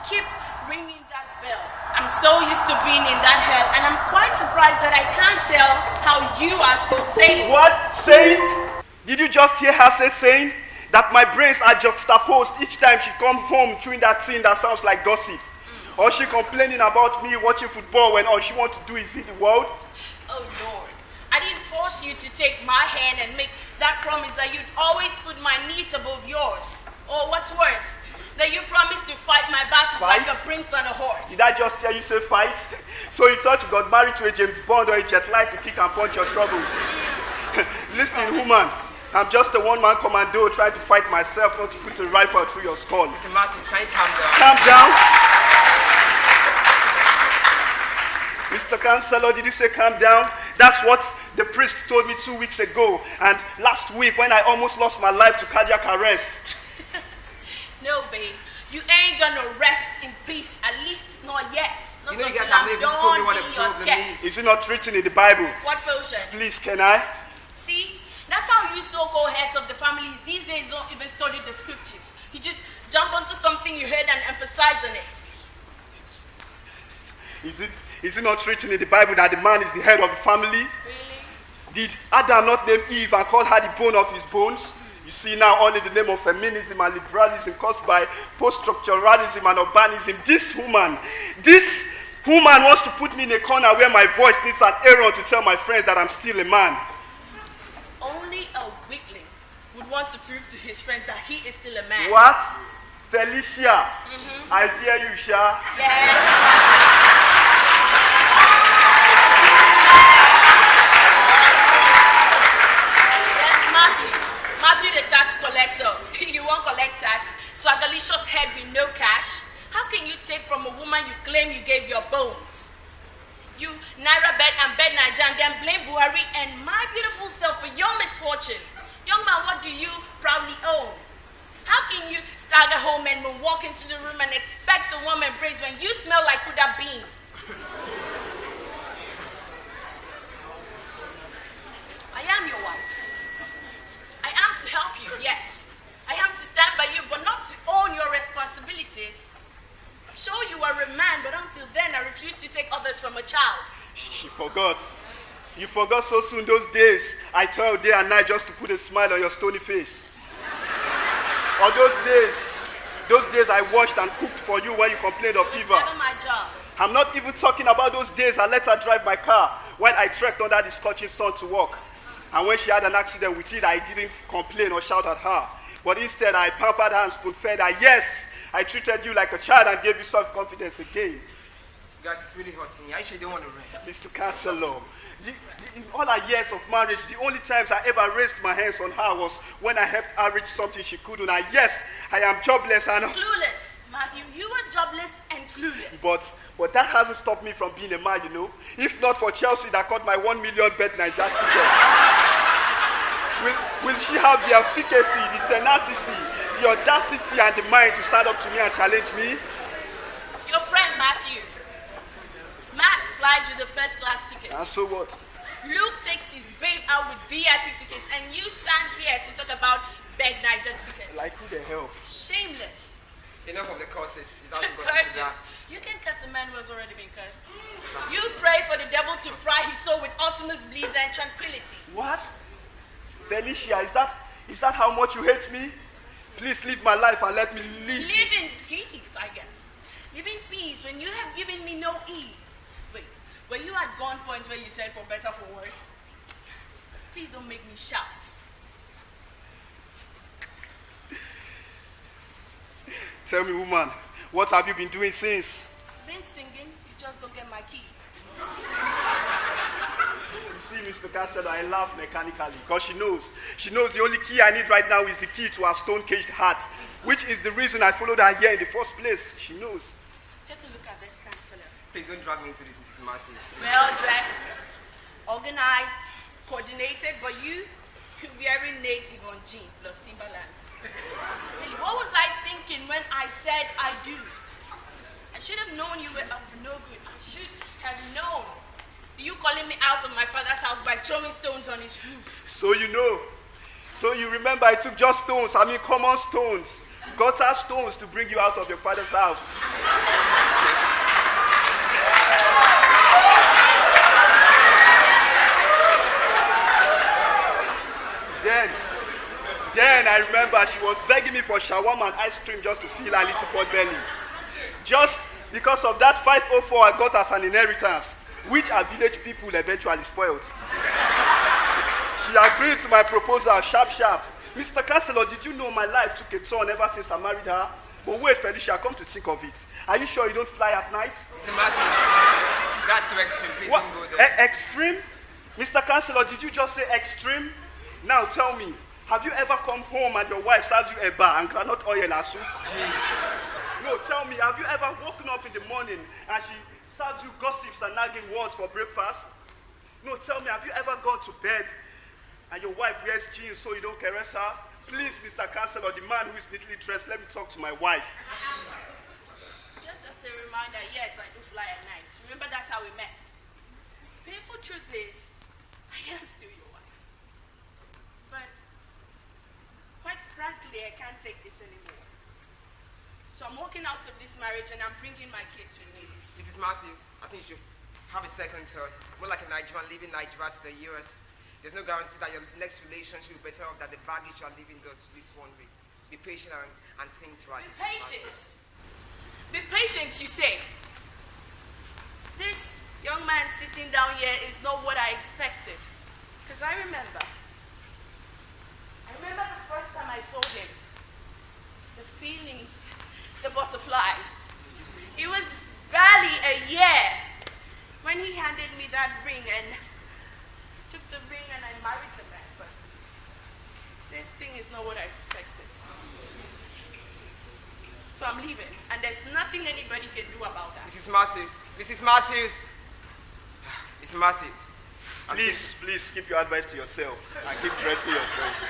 keep ringing that bell. I'm so used to being in that hell, and I'm quite surprised that I can't tell how you are still sane. What? Sane? Did you just hear her say sane? That my brains are juxtaposed each time she come home doing that thing that sounds like gossip. Or she complaining about me watching football when all she wants to do is see the world. Oh Lord, I didn't force you to take my hand and make that promise that you'd always put my needs above yours. Or what's worse, that you promised to fight my battles like a prince on a horse. Did I just hear you say fight? So you thought you got married to a James Bond or a jet lag to kick and punch your troubles? Listen, woman, I'm just a one-man commando trying to fight myself, not to put a rifle through your skull. Mr. Mathews, can you calm down? Calm down? Mr. Counselor, did you say calm down? That's what the priest told me 2 weeks ago. And last week when I almost lost my life to cardiac arrest. No, babe. You ain't gonna rest in peace, at least not yet. Not you know you until guys have I'm never told me done what a being your problem sketch. Is it not written in the Bible? What potion? Please, can I? See? That's how you so-called heads of the families these days don't even study the scriptures. You just jump onto something you heard and emphasize on it. Is it not written in the Bible that the man is the head of the family? Really? Did Adam not name Eve and call her the bone of his bones? You see now, all in the name of feminism and liberalism caused by post-structuralism and urbanism, this woman wants to put me in a corner where my voice needs an Aaron to tell my friends that I'm still a man. Only a weakling would want to prove to his friends that he is still a man. What? Felicia, I fear you, Sha. Yes. Matthew the tax collector. You won't collect tax. Swagalicious head with no cash. How can you take from a woman you claim you gave your bones? You Naira bet and bet Niger and then blame Buhari and my beautiful self for your misfortune. Young man, what do you proudly own? How can you stagger home and walk into the room and expect a warm embrace when you smell like Kuda bean? I am your wife. I am to help you, yes. I am to stand by you, but not to own your responsibilities. Sure, you are a man, but until then, I refuse to take others from a child. She forgot. You forgot so soon those days. I toiled day and night just to put a smile on your stony face. Or those days I washed and cooked for you when you complained of fever. It's never my job. I'm not even talking about those days I let her drive my car while I trekked under the scorching sun to work. And when she had an accident with it, I didn't complain or shout at her. But instead, I pampered her and spoon-fed her. Yes, I treated you like a child and gave you self-confidence again. Guys, it's really hot in here. I sure you don't want to rest. Mr. Counselor, in all our years of marriage, the only times I ever raised my hands on her was when I helped her reach something she couldn't. And yes, I am jobless and clueless, Matthew. You are jobless and clueless. But that hasn't stopped me from being a man, you know. If not for Chelsea that caught my 1 million bet Niger ticket. Will she have the efficacy, the tenacity, the audacity and the mind to stand up to me and challenge me? Your friend Matthew. Matt flies with a first-class ticket. And so what? Luke takes his babe out with VIP tickets and you stand here to talk about bet Niger tickets. Like who the hell? Shameless. Enough of the curses. It's also Curses. You can curse a man who has already been cursed. You pray for the devil to fry his soul with ultimate bliss and tranquility. What? Felicia, is that how much you hate me? Please leave my life and let me live. Live in peace, I guess. Live in peace when you have given me no ease. Wait, were you at gunpoint where you said for better, for worse? Please don't make me shout. Tell me, woman, what have you been doing since? I've been singing, you just don't get my key. You see, Mr. Counselor, I laugh mechanically because she knows the only key I need right now is the key to her stone-caged heart, which is the reason I followed her here in the first place. She knows. Take a look at this, Counselor. Please don't drag me into this, Mrs. Mathews. Well dressed, organized, coordinated, but you wearing native on jean plus Timberland. Really, what was I thinking when I said I do? I should have known you were up for no good. I should have known. You calling me out of my father's house by throwing stones on his roof. So you know. So you remember I took just stones, common stones. gutter stones to bring you out of your father's house. Then I remember she was begging me for shawarma and ice cream just to fill her little pot belly. Just because of that 504 I got as an inheritance, which our village people eventually spoiled. She agreed to my proposal, sharp. Mr. Chancellor, did you know my life took a turn ever since I married her? But wait, Felicia, come to think of it. Are you sure you don't fly at night? Mr. Mathews, that's too extreme. Please don't go there. Extreme? Mr. Chancellor, did you just say extreme? Now tell me, have you ever come home and your wife serves you a bar and granite oil and soup? Jeez. No, tell me, have you ever woken up in the morning and she serves you gossips and nagging words for breakfast? No, tell me, have you ever gone to bed and your wife wears jeans so you don't caress her? Please, Mr. Chancellor, the man who is neatly dressed, let me talk to my wife. Just as a reminder, yes, I do fly at night. Remember that's how we met. Painful truth is, I am still your wife. But, quite frankly, I can't take this anymore. So I'm walking out of this marriage and I'm bringing my kids with me. Mrs. Mathews, I think you should have a second thought. More like a Nigerian leaving Nigeria to the US. There's no guarantee that your next relationship will be better off than the baggage you are leaving does this one way. Be patient and think twice. Be patient. Be patient, you say. This young man sitting down here is not what I expected. Because I remember the first time I saw him. The feelings, the butterfly. It was barely a year when he handed me that ring and took the ring and I married the man. But this thing is not what I expected. So I'm leaving, and there's nothing anybody can do about that. Mrs. Mathews. Mrs. Mathews. Mrs. Mathews. Please keep your advice to yourself and keep dressing your dress.